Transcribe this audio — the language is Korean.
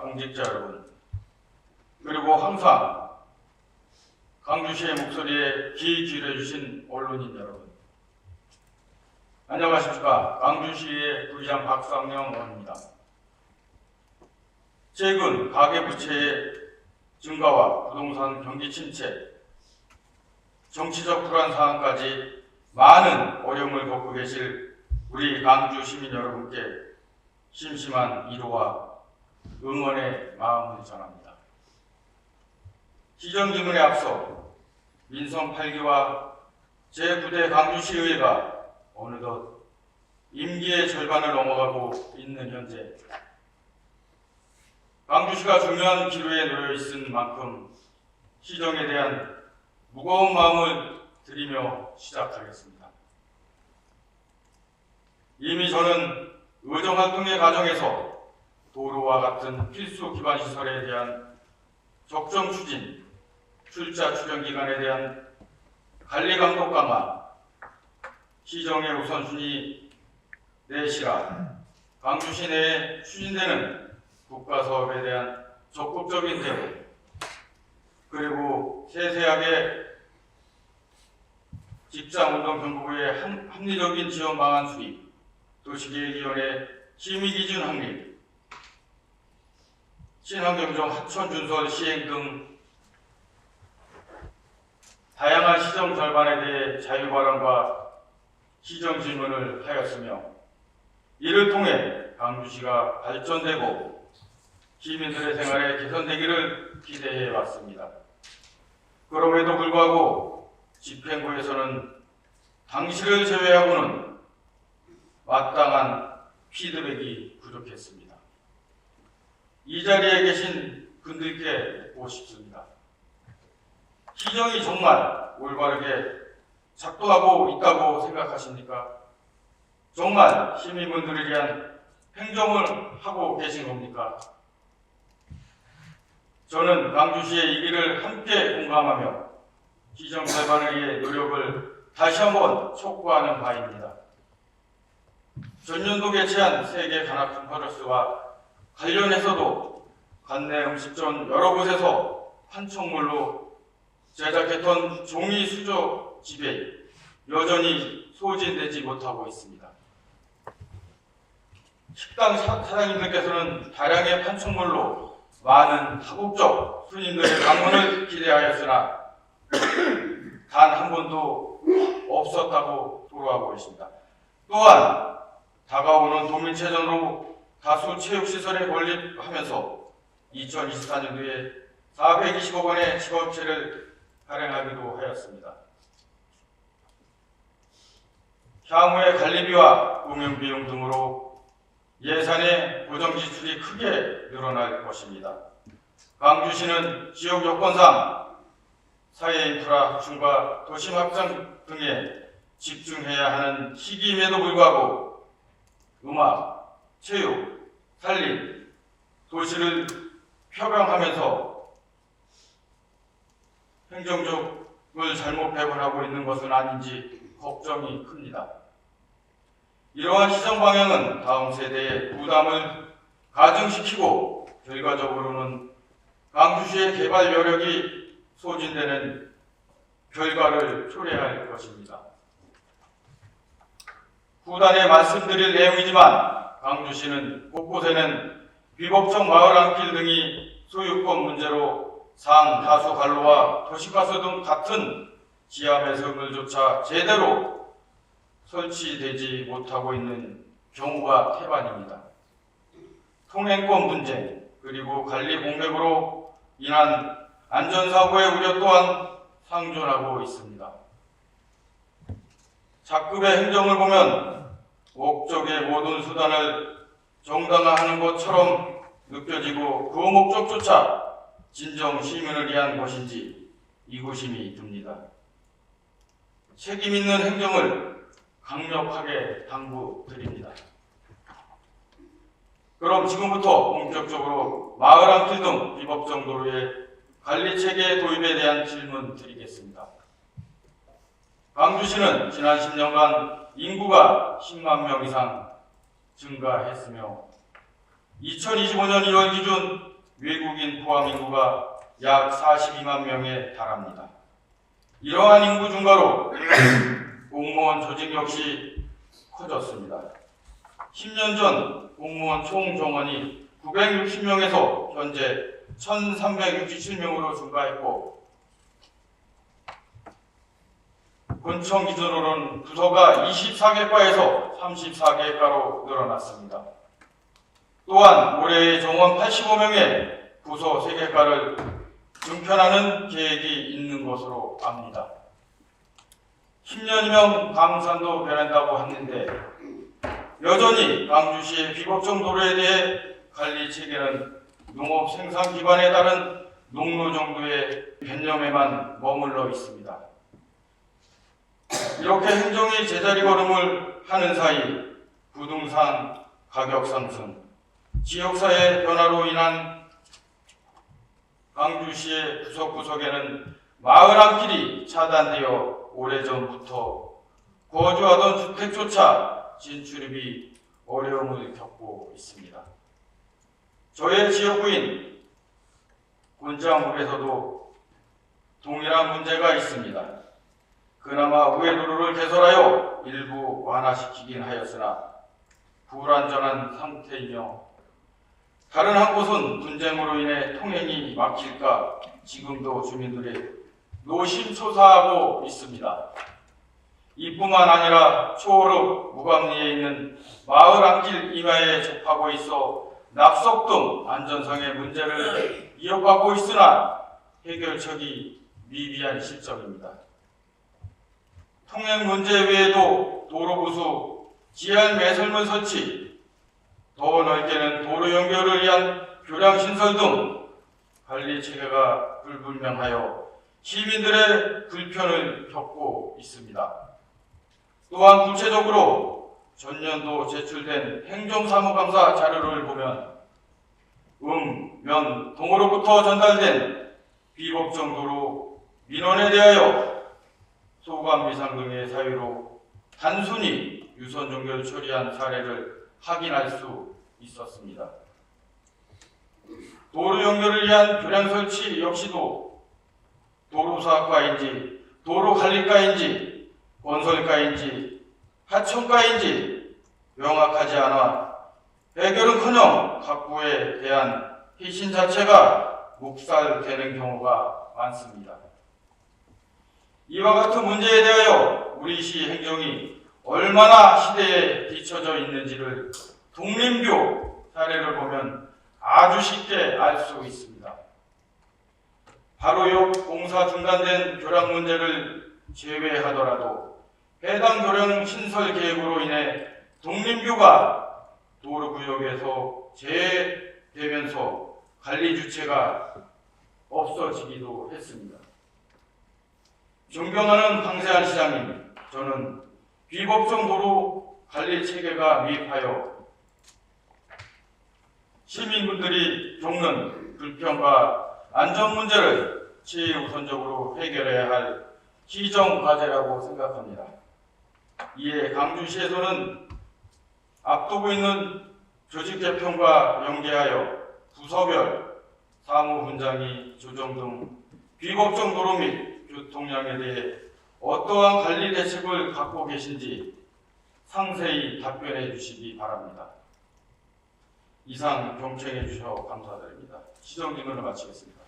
공직자 여러분, 그리고 항상 광주시의 목소리에 귀 기울여주신 언론인 여러분, 안녕하십니까. 광주시의 부의장 박상영 의원입니다. 최근 가계부채의 증가와 부동산 경기 침체, 정치적 불안 상황까지 많은 어려움을 겪고 계실 우리 광주 시민 여러분께 심심한 위로와 응원의 마음을 전합니다. 시정 질문에 앞서 민선 8기와 제9대 광주시의회가 어느덧 임기의 절반을 넘어가고 있는 현재, 광주시가 중요한 기로에 놓여 있은 만큼 시정에 대한 무거운 마음을 드리며 시작하겠습니다. 이미 저는 의정활동의 과정에서 도로와 같은 필수 기반 시설에 대한 적정 추진, 출자 추정 기간에 대한 관리 감독 강화, 시정의 우선순위 내실화, 광주시 내에 추진되는 국가 사업에 대한 적극적인 대응, 그리고 세세하게 직장운동경보부의 합리적인 지원 방안 수립, 도시계획위원회 심의기준 확립, 친환경정 하천 준설 시행 등 다양한 시정 절반에 대해 자유발언과 시정 질문을 하였으며, 이를 통해 광주시가 발전되고 시민들의 생활에 개선되기를 기대해 왔습니다. 그럼에도 불구하고 집행부에서는 당시를 제외하고는 마땅한 피드백이 부족했습니다. 이 자리에 계신 분들께 묻고 싶습니다. 시정이 정말 올바르게 작동하고 있다고 생각하십니까? 정말 시민분들을 위한 행정을 하고 계신 겁니까? 저는 광주시의 이 길을 함께 공감하며 시정 절반을 위해 노력을 다시 한번 촉구하는 바입니다. 전년도 개최한 세계 관악 컨퍼런스와 관련해서도 관내 음식점 여러 곳에서 판촉물로 제작했던 종이 수저 지배 여전히 소진되지 못하고 있습니다. 식당 사장님들께서는 다량의 판촉물로 많은 다국적 손님들의 방문을 기대하였으나 단 한 번도 없었다고 토로하고 있습니다. 또한 다가오는 도민체전으로 다수 체육시설에 건립하면서 2024년도에 420억 원의 직업체를 발행하기도 하였습니다. 향후의 관리비와 운영비용 등으로 예산의 고정 지출이 크게 늘어날 것입니다. 광주시는 지역 여건상 사회 인프라 확충과 도심 확장 등에 집중해야 하는 시기임에도 불구하고 음악, 체육, 산림, 도시를 표방하면서 행정적을 잘못 배분하고 있는 것은 아닌지 걱정이 큽니다. 이러한 시정 방향은 다음 세대의 부담을 가중시키고 결과적으로는 광주시의 개발 여력이 소진되는 결과를 초래할 것입니다. 후단에 말씀드릴 내용이지만 광주시는 곳곳에는 비법적 마을 안길 등이 소유권 문제로 상다수 관로와 도시가스 등 같은 지하 배설물조차 제대로 설치되지 못하고 있는 경우가 태반입니다. 통행권 문제 그리고 관리 공백으로 인한 안전사고의 우려 또한 상존하고 있습니다. 작급의 행정을 보면 목적의 모든 수단을 정당화하는 것처럼 느껴지고 그 목적조차 진정 시민을 위한 것인지 의구심이 듭니다. 책임 있는 행정을 강력하게 당부드립니다. 그럼 지금부터 본격적으로 마을 안길 등 비법적 도로의 관리체계 도입에 대한 질문 드리겠습니다. 광주시는 지난 10년간 인구가 10만 명 이상 증가했으며 2025년 2월 기준 외국인 포함 인구가 약 42만 명에 달합니다. 이러한 인구 증가로 공무원 조직 역시 커졌습니다. 10년 전 공무원 총 정원이 960명에서 현재 1367명으로 증가했고, 본청 기준으로는 부서가 24개과에서 34개과로 늘어났습니다. 또한 올해 정원 85명의 부서 3개과를 증편하는 계획이 있는 것으로 압니다. 10년이면 강산도 변한다고 했는데 여전히 광주시의 비법정 도로에 대해 관리 체계는 농업 생산 기반에 따른 농로 정도의 개념에만 머물러 있습니다. 이렇게 행정이 제자리 걸음을 하는 사이 부동산 가격 상승, 지역사회 변화로 인한 광주시의 구석구석에는 마을 한 길이 차단되어 오래전부터 거주하던 주택조차 진출입이 어려움을 겪고 있습니다. 저의 지역구인 곤장읍에서도 동일한 문제가 있습니다. 그나마 우회도로를 개설하여 일부 완화시키긴 하였으나 불완전한 상태이며 다른 한 곳은 분쟁으로 인해 통행이 막힐까 지금도 주민들이 노심초사하고 있습니다. 이뿐만 아니라 초월읍 무감리에 있는 마을 안길 이마에 접하고 있어 납석 등 안전상의 문제를 이어가고 있으나 해결책이 미비한 실정입니다. 통행 문제 외에도 도로 부수, 지하 매설물 설치, 더 넓게는 도로 연결을 위한 교량 신설 등 관리 체계가 불분명하여 시민들의 불편을 겪고 있습니다. 또한 구체적으로 전년도 제출된 행정사무감사 자료를 보면 면, 동으로부터 전달된 비법정 도로 민원에 대하여 소관 미상 등의 사유로 단순히 유선 종결 처리한 사례를 확인할 수 있었습니다. 도로 연결을 위한 교량 설치 역시도 도로사업가인지 도로관리과인지 건설과인지 하청과인지 명확하지 않아 해결은커녕 각부에 대한 희신 자체가 묵살되는 경우가 많습니다. 이와 같은 문제에 대하여 우리 시 행정이 얼마나 시대에 뒤처져 있는지를 독림교 사례를 보면 아주 쉽게 알 수 있습니다. 바로 옆 공사 중단된 교량 문제를 제외하더라도 해당 교량 신설 계획으로 인해 독림교가 도로구역에서 제외되면서 관리 주체가 없어지기도 했습니다. 존경하는 황세한 시장님, 저는 비법정 도로 관리 체계가 미흡하여 시민분들이 겪는 불편과 안전 문제를 최우선적으로 해결해야 할 시정 과제라고 생각합니다. 이에 광주시에서는 앞두고 있는 조직 개편과 연계하여 부서별 사무분장이 조정 등 비법정 도로 및 교통량에 대해 어떠한 관리 대책을 갖고 계신지 상세히 답변해 주시기 바랍니다. 이상 경청해 주셔서 감사드립니다. 시정 질문을 마치겠습니다.